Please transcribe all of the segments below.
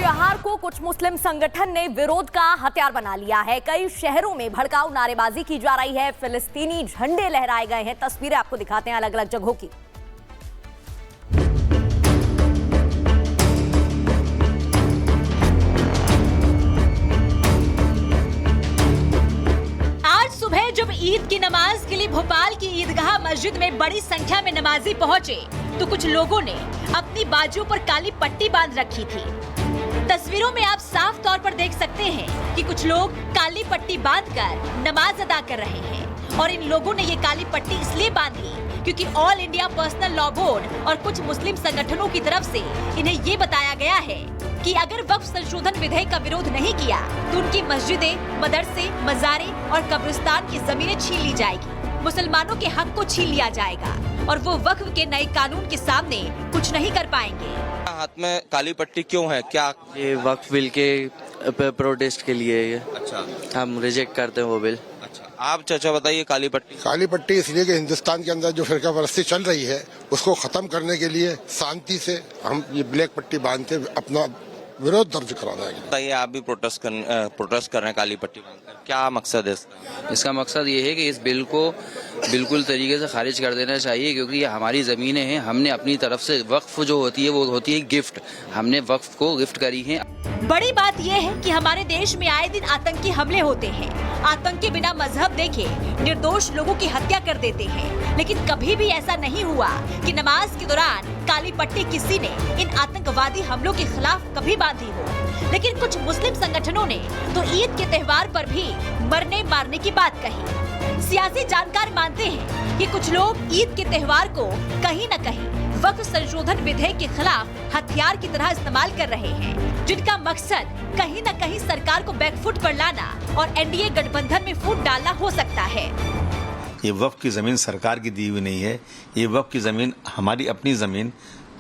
त्योहार को कुछ मुस्लिम संगठन ने विरोध का हथियार बना लिया है। कई शहरों में भड़काऊ नारेबाजी की जा रही है, फिलिस्तीनी झंडे लहराए गए हैं। तस्वीरें आपको दिखाते हैं अलग अलग जगहों की। आज सुबह जब ईद की नमाज के लिए भोपाल की ईदगाह मस्जिद में बड़ी संख्या में नमाजी पहुंचे तो कुछ लोगों ने अपनी बाजुओं पर काली पट्टी बांध रखी थी। तस्वीरों में आप साफ तौर पर देख सकते हैं कि कुछ लोग काली पट्टी बांधकर नमाज अदा कर रहे हैं और इन लोगों ने ये काली पट्टी इसलिए बांधी क्योंकि all India personal law board और कुछ मुस्लिम संगठनों की तरफ से इन्हें ये बताया गया है कि अगर वक्फ संशोधन विधेयक का विरोध नहीं किया तो उनकी मस्जिदें, मदरसे, मज़ारे और कब्रिस्तान की जमीनें छीन ली जाएगी, मुसलमानों के हक को छीन लिया जाएगा और वो वक्फ के नए कानून के सामने कुछ नहीं कर पाएंगे। हाथ में काली पट्टी क्यों है? क्या ये वक्फ बिल के प्रोटेस्ट के लिए ये अच्छा, हम रिजेक्ट करते हैं वो बिल। अच्छा, आप चाचा बताइए काली पट्टी इसलिए कि हिंदुस्तान के अंदर जो फिरका परस्ती चल रही है उसको खत्म करने के लिए शांति से हम ये ब्लैक पट्टी बांध के अपना विरोध दर्ज कराना है। बताइए, आप भी प्रोटेस्ट कर रहे हैं काली पट्टी बांधकर, क्या मकसद है इसका मकसद ये है कि इस बिल को बिल्कुल तरीके से खारिज कर देना चाहिए क्योंकि ये हमारी ज़मीनें हैं। हमने अपनी तरफ से वक्फ जो होती है वो होती है गिफ्ट, हमने वक्फ को गिफ्ट करी है। बड़ी बात यह है कि हमारे देश में आए दिन आतंकी हमले होते हैं। आतंक के बिना मजहब देखे निर्दोष लोगों की हत्या कर देते हैं, लेकिन कभी भी ऐसा नहीं हुआ कि नमाज के दौरान काली पट्टी किसी ने इन आतंकवादी हमलों के खिलाफ कभी बांधी हो। लेकिन कुछ मुस्लिम संगठनों ने तो ईद के त्योहार पर भी मरने मारने की बात कही। सियासी जानकार मानते हैं कि कुछ लोग ईद के त्योहार को कहीं न कहीं वक्फ संशोधन विधेयक के खिलाफ हथियार की तरह इस्तेमाल कर रहे हैं, जिनका मकसद कहीं न कहीं सरकार को बैकफुट पर लाना और एनडीए गठबंधन में फूट डालना हो सकता है। ये वक्फ की जमीन सरकार की दी हुई नहीं है, ये वक्फ की जमीन हमारी अपनी जमीन।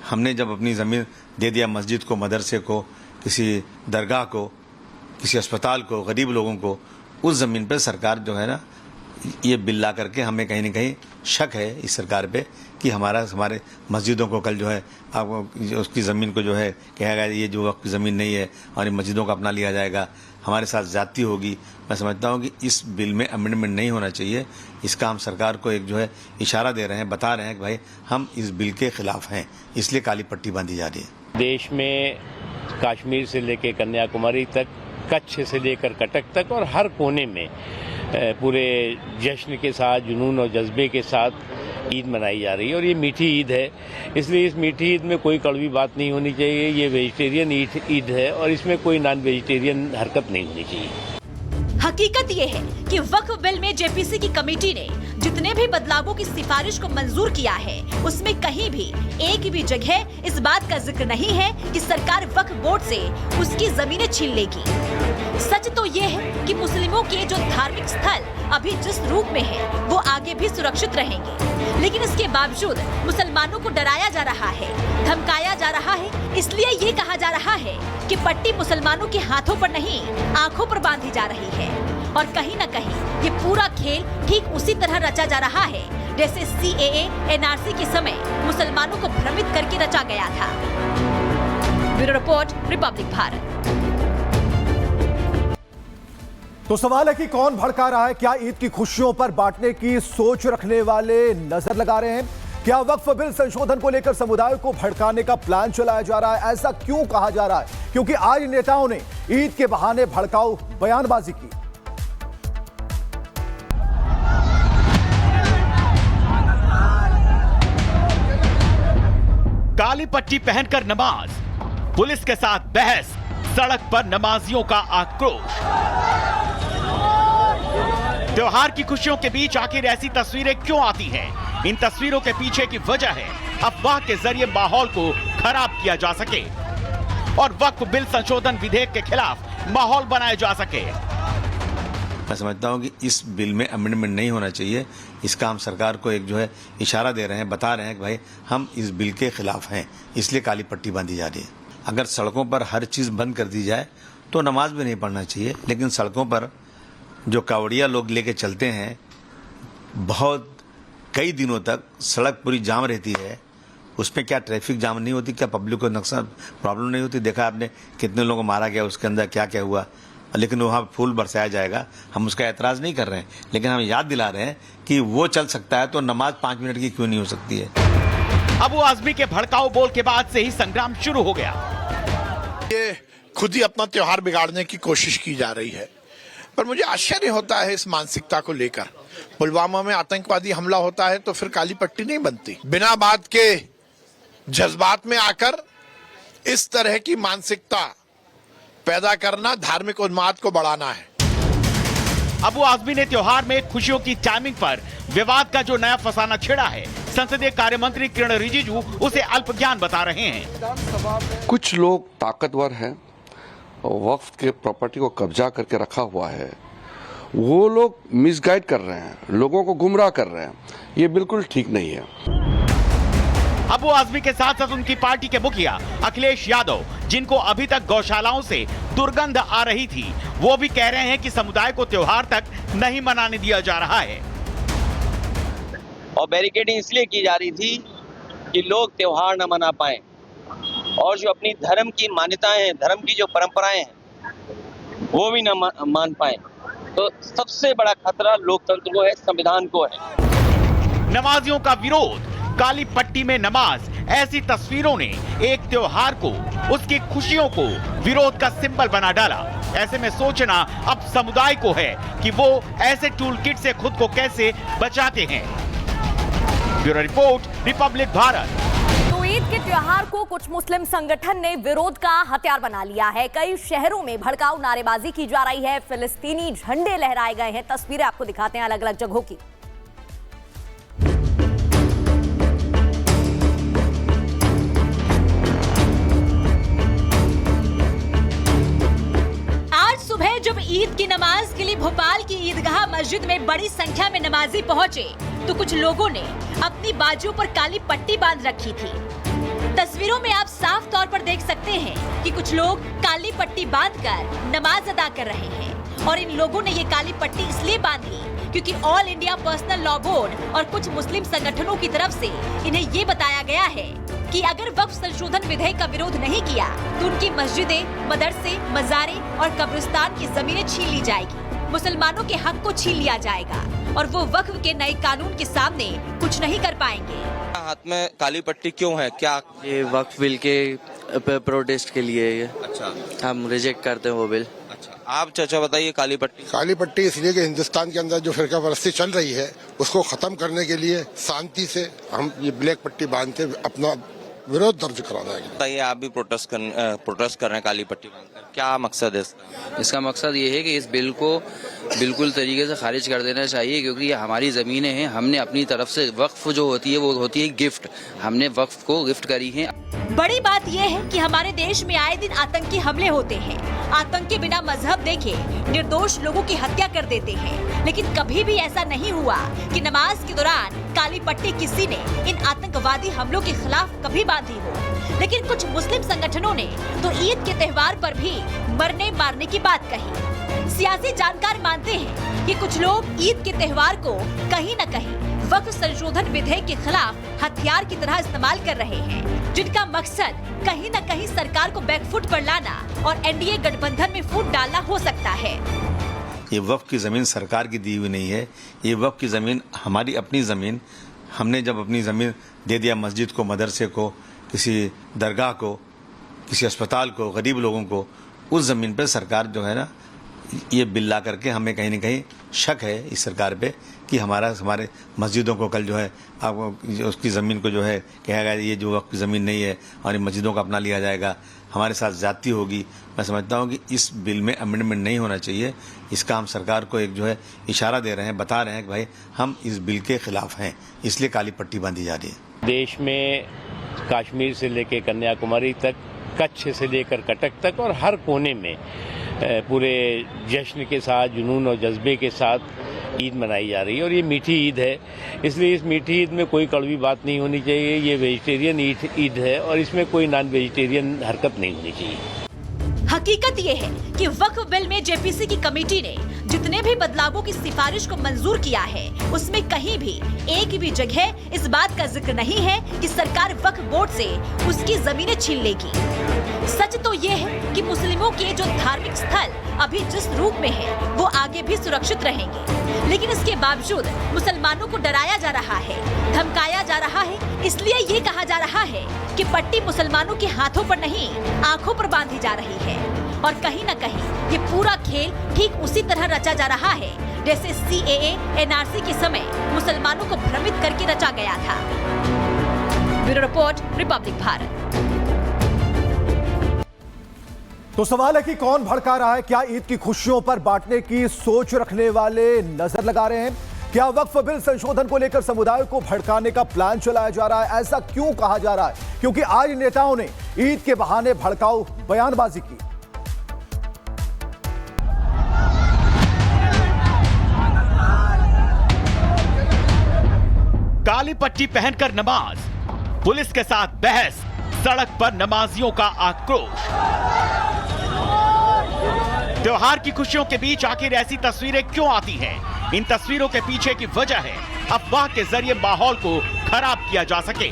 हमने जब अपनी जमीन दे दिया मस्जिद को, मदरसे को, किसी दरगाह को, किसी अस्पताल को, गरीब लोगों को, उस जमीन पर सरकार जो है ना ये बिल ला करके हमें कहीं न कहीं शक है इस सरकार पे कि हमारे मस्जिदों को कल जो है आपको उसकी ज़मीन को जो है कहेगा ये जो वक्फ की ज़मीन नहीं है और इन मस्जिदों को अपना लिया जाएगा, हमारे साथ ज़्यादती होगी। मैं समझता हूँ कि इस बिल में अमेंडमेंट नहीं होना चाहिए। इसका हम सरकार को एक जो है इशारा दे रहे हैं, बता रहे हैं कि भाई हम इस बिल के खिलाफ हैं, इसलिए काली पट्टी बांधी जा रही है। देश में कश्मीर से लेकर कन्याकुमारी तक, कच्छ से लेकर कटक तक और हर कोने में पूरे जश्न के साथ, जुनून और जज्बे के साथ ईद मनाई जा रही है और ये मीठी ईद है। इसलिए इस मीठी ईद में कोई कड़वी बात नहीं होनी चाहिए। ये वेजिटेरियन ईद है और इसमें कोई नॉन वेजिटेरियन हरकत नहीं होनी चाहिए। हकीकत ये है कि वक्फ बिल में जेपीसी की कमेटी ने जितने भी बदलावों की सिफारिश को मंजूर किया है उसमें कहीं भी एक भी जगह इस बात का जिक्र नहीं है कि सरकार वक्फ बोर्ड से उसकी जमीनें छीन लेगी। सच तो ये है कि मुस्लिमों के जो धार्मिक स्थल अभी जिस रूप में है वो आगे भी सुरक्षित रहेंगे, लेकिन इसके बावजूद मुसलमानों को डराया जा रहा है, धमकाया जा रहा है। इसलिए ये कहा जा रहा है कि पट्टी मुसलमानों के हाथों पर नहीं आंखों पर बांधी जा रही है और कहीं न कहीं ये पूरा खेल ठीक उसी तरह रचा जा रहा है जैसे CAA NRC के समय मुसलमानों को भ्रमित करके रचा गया था। Bureau report, Republic Bharat. तो सवाल है कि कौन भड़का रहा है? क्या ईद की खुशियों पर बांटने की सोच रखने वाले नजर लगा रहे हैं? क्या वक्फ बिल संशोधन को लेकर समुदाय को भड़काने का प्लान चलाया जा रहा है? ऐसा क्यों कहा जा रहा है? क्योंकि आज नेताओं ने ईद के बहाने भड़काऊ बयानबाजी की। काली पट्टी पहनकर नमाज, पुलिस के साथ बहस, सड़क पर नमाजियों का आक्रोश। त्योहार की खुशियों के बीच आखिर ऐसी तस्वीरें क्यों आती हैं? इन तस्वीरों के पीछे की वजह है अफवाह के जरिए माहौल को खराब किया जा सके और वक्फ बिल संशोधन विधेयक के खिलाफ माहौल बनाया जा सके। मैं समझता हूँ कि इस बिल में अमेंडमेंट नहीं होना चाहिए। इसका हम सरकार को एक जो है इशारा दे रहे हैं, बता रहे हैं कि भाई हम इस बिल के खिलाफ हैं, इसलिए काली पट्टी बांधी जा रही है। अगर सड़कों पर हर चीज़ बंद कर दी जाए तो नमाज भी नहीं पढ़ना चाहिए, लेकिन सड़कों पर जो कावड़िया लोग लेके चलते हैं, बहुत कई दिनों तक सड़क पूरी जाम रहती है, उसमें क्या ट्रैफिक जाम नहीं होती, क्या पब्लिक को नुकसान प्रॉब्लम नहीं होती? देखा आपने कितने लोगों को मारा गया, उसके अंदर क्या क्या हुआ। लेकिन वहाँ फूल बरसाया जाएगा, हम उसका एतराज़ नहीं कर रहे हैं, लेकिन हम याद दिला रहे हैं कि वो चल सकता है तो नमाज 5 मिनट की क्यों नहीं हो सकती है। अबू आजमी के भड़काऊ बोल के बाद से ही संग्राम शुरू हो गया। ये खुद ही अपना त्योहार बिगाड़ने की कोशिश की जा रही है, पर मुझे आश्चर्य होता है इस मानसिकता को लेकर। पुलवामा में आतंकवादी हमला होता है तो फिर काली पट्टी नहीं बनती। बिना बात के जज्बात में आकर इस तरह की मानसिकता पैदा करना धार्मिक उन्माद को बढ़ाना है। अबू आजमी ने त्योहार में खुशियों की टाइमिंग पर विवाद का जो नया फसाना छिड़ा है, संसदीय कार्य मंत्री किरण रिजिजू उसे अल्पज्ञान बता रहे हैं। कुछ लोग ताकतवर हैं और वक्फ के प्रॉपर्टी को कब्जा करके रखा हुआ है, वो लोग मिसगाइड कर रहे हैं, लोगों को गुमराह कर रहे हैं। ये बिल्कुल ठीक नहीं है। अबू आजमी के साथ साथ उनकी पार्टी के मुखिया अखिलेश यादव, जिनको अभी तक गौशालाओं से दुर्गंध आ रही थी, वो भी कह रहे हैं कि समुदाय को त्योहार तक नहीं मनाने दिया जा रहा है। और बैरिकेडिंग इसलिए की जा रही थी कि लोग त्योहार न मना पाए और जो अपनी धर्म की मान्यताएं हैं, धर्म की जो परंपराएं हैं, वो भी न मान पाए। तो सबसे बड़ा खतरा लोकतंत्र को है, संविधान को है। नमाजियों का विरोध, काली पट्टी में नमाज, ऐसी तस्वीरों ने एक त्योहार को, उसकी खुशियों को विरोध का सिंबल बना डाला। ऐसे में सोचना अब समुदाय को है कि वो ऐसे टूल किट से खुद को कैसे बचाते हैं। Bureau report, Republic Bharat. तो ईद के त्योहार को कुछ मुस्लिम संगठन ने विरोध का हथियार बना लिया है। कई शहरों में भड़काऊ नारेबाजी की जा रही है, फिलिस्तीनी झंडे लहराए गए हैं। तस्वीरें आपको दिखाते हैं अलग अलग जगहों की। सुबह जब ईद की नमाज के लिए भोपाल की ईदगाह मस्जिद में बड़ी संख्या में नमाजी पहुंचे, तो कुछ लोगों ने अपनी बाजुओं पर काली पट्टी बांध रखी थी। तस्वीरों में आप साफ तौर पर देख सकते हैं कि कुछ लोग काली पट्टी बांधकर नमाज अदा कर रहे हैं। और इन लोगों ने ये काली पट्टी इसलिए बांधी क्योंकि all India personal law board और कुछ मुस्लिम संगठनों की तरफ से इन्हें ये बताया गया है कि अगर वक्फ संशोधन विधेयक का विरोध नहीं किया तो उनकी मस्जिदें, मदरसे, मज़ारे और कब्रिस्तान की जमीनें छीन ली जाएगी, मुसलमानों के हक को छीन लिया जाएगा और वो वक्फ के नए कानून के सामने कुछ नहीं कर पाएंगे। हाथ में काली पट्टी क्यों है? क्या ये वक्फ बिल के प्रोटेस्ट के लिए है। अच्छा, हम रिजेक्ट करते हैं वो बिल। अच्छा, आप चाचा बताइए काली पट्टी। काली पट्टी इसलिए कि हिंदुस्तान के अंदर जो फिरका परस्ती चल रही है उसको खत्म करने के लिए शांति से हम ये ब्लैक पट्टी बांधते अपना विरोध दर्ज कराना है। बताइए, आप भी प्रोटेस्ट कर रहे हैं काली पट्टी बांधकर, क्या मकसद है इसका मकसद ये है कि इस बिल को बिल्कुल तरीके से खारिज कर देना चाहिए, क्योंकि ये हमारी ज़मीनें हैं। हमने अपनी तरफ से वक्फ जो होती है वो होती है गिफ्ट, हमने वक्फ को गिफ्ट करी है। बड़ी बात यह है कि हमारे देश में आए दिन आतंकी हमले होते हैं। आतंकी बिना मजहब देखे निर्दोष लोगों की हत्या कर देते हैं, लेकिन कभी भी ऐसा नहीं हुआ कि नमाज के दौरान काली पट्टी किसी ने इन आतंकवादी हमलों के खिलाफ कभी बांधी हो। लेकिन कुछ मुस्लिम संगठनों ने तो ईद के त्योहार पर भी मरने मारने की बात कही। सियासी जानकार मानते हैं कि कुछ लोग ईद के त्योहार को कहीं न कहीं वक्फ संशोधन विधेयक के खिलाफ हथियार की तरह इस्तेमाल कर रहे हैं, जिनका मकसद कहीं न कहीं सरकार को बैकफुट पर लाना और एनडीए गठबंधन में फूट डालना हो सकता है। ये वक्फ की ज़मीन सरकार की दी हुई नहीं है, ये वक्फ की ज़मीन हमारी अपनी ज़मीन। हमने जब अपनी ज़मीन दे दिया मस्जिद को, मदरसे को, किसी दरगाह को, किसी अस्पताल को, गरीब लोगों को, उस ज़मीन पर सरकार जो है ना ये बिल ला करके हमें कहीं ना कहीं शक है इस सरकार पे कि हमारे मस्जिदों को कल जो है आप उसकी ज़मीन को जो है कहेगा ये जो वक्फ की ज़मीन नहीं है और मस्जिदों का अपना लिया जाएगा, हमारे साथ ज़्यादती होगी। मैं समझता हूँ कि इस बिल में अमेंडमेंट नहीं होना चाहिए। इसका हम सरकार को एक जो है इशारा दे रहे हैं, बता रहे हैं कि भाई हम इस बिल के खिलाफ हैं, इसलिए काली पट्टी बांधी जा रही है। देश में कश्मीर से लेकर कन्याकुमारी तक, कच्छ से लेकर कटक तक और हर कोने में पूरे जश्न के साथ, जुनून और जज्बे के साथ ईद मनाई जा रही है। और ये मीठी ईद है, इसलिए इस मीठी ईद में कोई कड़वी बात नहीं होनी चाहिए। ये वेजिटेरियन ईद है और इसमें कोई नॉन वेजिटेरियन हरकत नहीं होनी चाहिए। हकीकत ये है कि वक्फ बिल में जेपीसी की कमेटी ने जितने भी बदलावों की सिफारिश को मंजूर किया है उसमें कहीं भी एक भी जगह इस बात का जिक्र नहीं है कि सरकार वक्फ बोर्ड से उसकी जमीनें छीन लेगी। सच तो ये है कि मुस्लिमों के जो धार्मिक स्थल अभी जिस रूप में है वो आगे भी सुरक्षित रहेंगे, लेकिन इसके बावजूद मुसलमानों को डराया जा रहा है, धमकाया जा रहा है। इसलिए ये कहा जा रहा है कि पट्टी मुसलमानों के हाथों पर नहीं आंखों पर बांधी जा रही है और कहीं न कहीं ये पूरा खेल ठीक उसी तरह रचा जा रहा है जैसे CAA NRC के समय मुसलमानों को भ्रमित करके रचा गया था। Bureau report, Republic Bharat. तो सवाल है कि कौन भड़का रहा है? क्या ईद की खुशियों पर बांटने की सोच रखने वाले नजर लगा रहे हैं? क्या वक्फ बिल संशोधन को लेकर समुदाय को भड़काने का प्लान चलाया जा रहा है? ऐसा क्यों कहा जा रहा है? क्योंकि आज नेताओं ने ईद के बहाने भड़काऊ बयानबाजी की। काली पट्टी पहनकर नमाज, पुलिस के साथ बहस, सड़क पर नमाजियों का आक्रोश। त्योहार की खुशियों के बीच आखिर ऐसी तस्वीरें क्यों आती हैं? इन तस्वीरों के पीछे की वजह है अफवाह के जरिए माहौल को खराब किया जा सके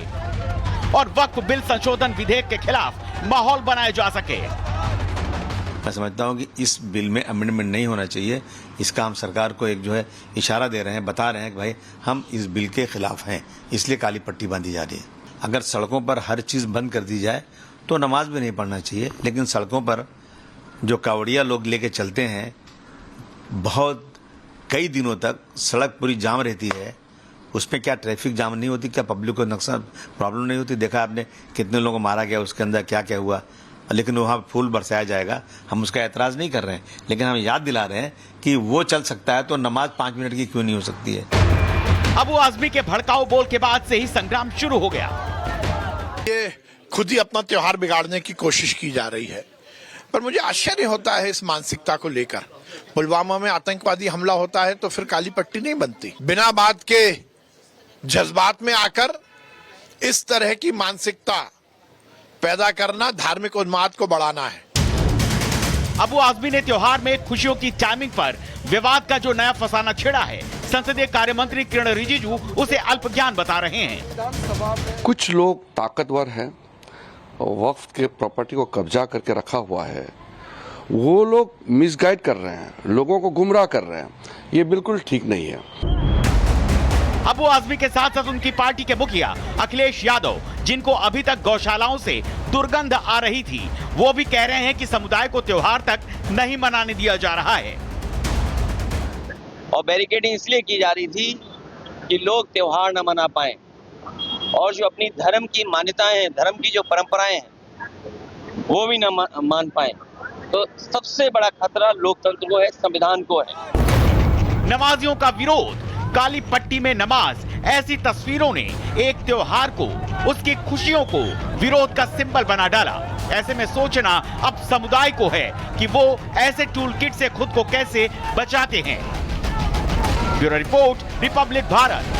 और वक्फ बिल संशोधन विधेयक के खिलाफ माहौल बनाया जा सके। मैं समझता हूं कि इस बिल में अमेंडमेंट नहीं होना चाहिए। इसका हम सरकार को एक जो है इशारा दे रहे हैं, बता रहे हैं कि भाई हम इस बिल के खिलाफ हैं, इसलिए काली पट्टी बांधी जा रही है। अगर सड़कों पर हर चीज बंद कर दी जाए तो नमाज भी नहीं पढ़ना चाहिए, लेकिन सड़कों पर जो कावड़िया लोग लेके चलते हैं, बहुत कई दिनों तक सड़क पूरी जाम रहती है, उसमें क्या ट्रैफिक जाम नहीं होती? क्या पब्लिक को नुकसान प्रॉब्लम नहीं होती? देखा आपने कितने लोगों को मारा गया, उसके अंदर क्या क्या हुआ, लेकिन वहाँ फूल बरसाया जाएगा। हम उसका एतराज नहीं कर रहे हैं, लेकिन हम याद दिला रहे हैं कि वो चल सकता है तो नमाज 5 मिनट की क्यों नहीं हो सकती है? अबू आजमी के भड़काऊ बोल के बाद से ही संग्राम शुरू हो गया। ये खुद ही अपना त्योहार बिगाड़ने की कोशिश की जा रही है, पर मुझे आश्चर्य होता है इस मानसिकता को लेकर। पुलवामा में आतंकवादी हमला होता है तो फिर काली पट्टी नहीं बनती। बिना बात के जज्बात में आकर इस तरह की मानसिकता पैदा करना धार्मिक उन्माद को बढ़ाना है। अबू आजमी ने त्योहार में खुशियों की टाइमिंग पर विवाद का जो नया फसाना छेड़ा है, संसदीय कार्य मंत्री किरण रिजिजू उसे अल्पज्ञान बता रहे हैं। कुछ लोग ताकतवर हैं, वक्फ के प्रॉपर्टी को कब्जा करके रखा हुआ है, वो लोग मिसगाइड कर रहे हैं, लोगों को गुमराह कर रहे हैं। ये बिल्कुल ठीक नहीं है। अबू आजमी के साथ साथ उनकी पार्टी के मुखिया अखिलेश यादव, जिनको अभी तक गौशालाओं से दुर्गंध आ रही थी, वो भी कह रहे हैं कि समुदाय को त्योहार तक नहीं मनाने दिया जा रहा है। और बैरिकेडिंग इसलिए की जा रही थी कि लोग त्योहार न मना पाए और जो अपनी धर्म की मान्यताएं हैं, धर्म की जो परंपराएं हैं, वो भी न मान पाए। तो सबसे बड़ा खतरा लोकतंत्र को है, संविधान को है। नमाजियों का विरोध, काली पट्टी में नमाज, ऐसी तस्वीरों ने एक त्योहार को, उसकी खुशियों को विरोध का सिंबल बना डाला। ऐसे में सोचना अब समुदाय को है कि वो ऐसे टूल किट से खुद को कैसे बचाते हैं। Bureau report, Republic Bharat.